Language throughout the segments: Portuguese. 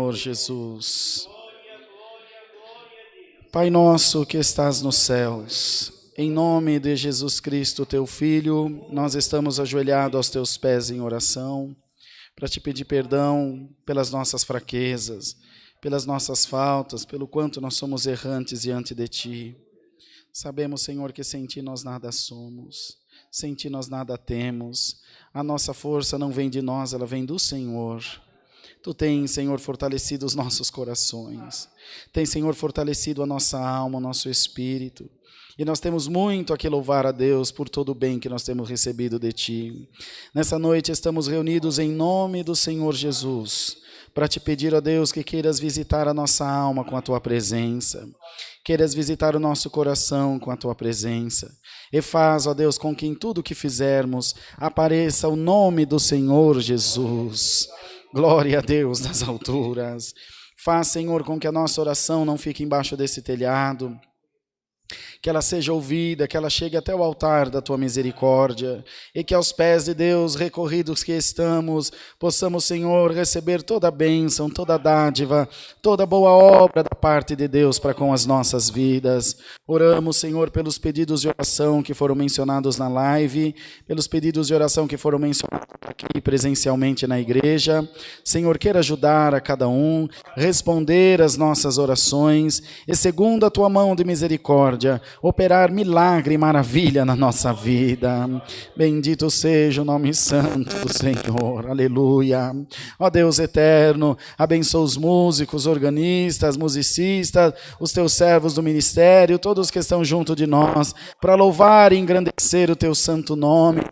Senhor Jesus. Pai nosso que estás nos céus, em nome de Jesus Cristo, teu Filho, nós estamos ajoelhados aos teus pés em oração, para te pedir perdão pelas nossas fraquezas, pelas nossas faltas, pelo quanto nós somos errantes diante de ti. Sabemos, Senhor, que sem ti nós nada somos, sem ti nós nada temos. A nossa força não vem de nós, ela vem do Senhor. Tu tens, Senhor, fortalecido os nossos corações. Tens, Senhor, fortalecido a nossa alma, o nosso espírito. E nós temos muito a que louvar a Deus por todo o bem que nós temos recebido de Ti. Nessa noite estamos reunidos em nome do Senhor Jesus, para te pedir, ó Deus, que queiras visitar a nossa alma com a Tua presença. Queiras visitar o nosso coração com a Tua presença. E faz, ó Deus, com que em tudo que fizermos apareça o nome do Senhor Jesus. Glória a Deus nas alturas. Faz, Senhor, com que a nossa oração não fique embaixo desse telhado, que ela seja ouvida, que ela chegue até o altar da Tua misericórdia, e que aos pés de Deus, recorridos que estamos, possamos, Senhor, receber toda a bênção, toda a dádiva, toda a boa obra da parte de Deus para com as nossas vidas. Oramos, Senhor, pelos pedidos de oração que foram mencionados na live, pelos pedidos de oração que foram mencionados aqui presencialmente na igreja. Senhor, queira ajudar a cada um, responder às nossas orações, e segundo a Tua mão de misericórdia, operar milagre e maravilha na nossa vida. Bendito seja o nome santo do Senhor. Aleluia. Ó Deus eterno, abençoa os músicos, organistas, musicistas, os Teus servos do ministério, todos que estão junto de nós, para louvar e engrandecer o Teu santo nome.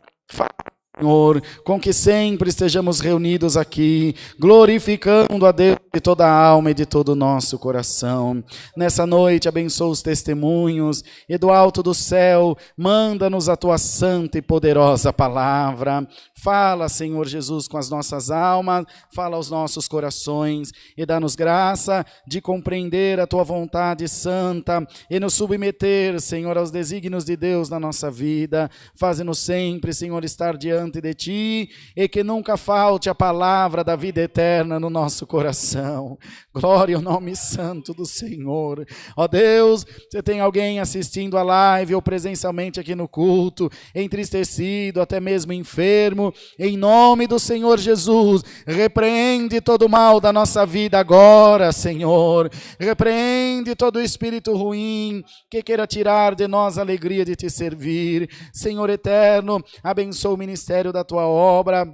Senhor, com que sempre estejamos reunidos aqui, glorificando a Deus de toda a alma e de todo o nosso coração. Nessa noite, abençoa os testemunhos e do alto do céu, manda-nos a Tua santa e poderosa palavra. Fala, Senhor Jesus, com as nossas almas, fala aos nossos corações e dá-nos graça de compreender a Tua vontade santa e nos submeter, Senhor, aos desígnios de Deus na nossa vida. Faze-nos sempre, Senhor, estar diante de Ti e que nunca falte a palavra da vida eterna no nosso coração. Glória ao nome santo do Senhor. Ó Deus, se tem alguém assistindo a live ou presencialmente aqui no culto, entristecido, até mesmo enfermo, em nome do Senhor Jesus, repreende todo o mal da nossa vida agora, Senhor. Repreende todo o espírito ruim que queira tirar de nós a alegria de Te servir. Senhor eterno, abençoa o ministério da Tua obra,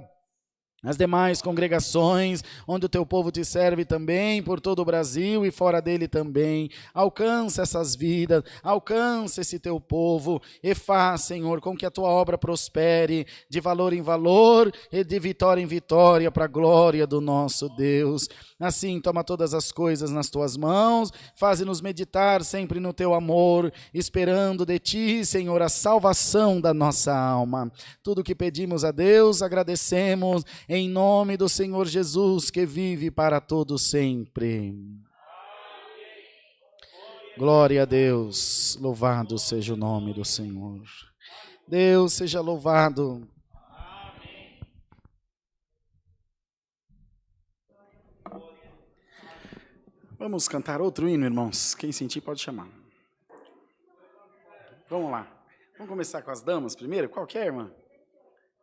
as demais congregações, onde o Teu povo Te serve também, por todo o Brasil e fora dele também. Alcança essas vidas, alcança esse Teu povo e faz, Senhor, com que a Tua obra prospere de valor em valor e de vitória em vitória para a glória do nosso Deus. Assim, toma todas as coisas nas Tuas mãos, faze-nos meditar sempre no Teu amor, esperando de Ti, Senhor, a salvação da nossa alma. Tudo que pedimos a Deus, agradecemos, em nome do Senhor Jesus, que vive para todo sempre. Glória a Deus, louvado seja o nome do Senhor. Deus seja louvado. Vamos cantar outro hino, irmãos. Quem sentir pode chamar. Vamos lá. Vamos começar com as damas primeiro? Qual que é, irmã?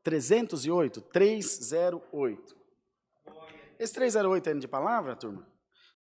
308. 308. Esse 308 é hino de palavra, turma?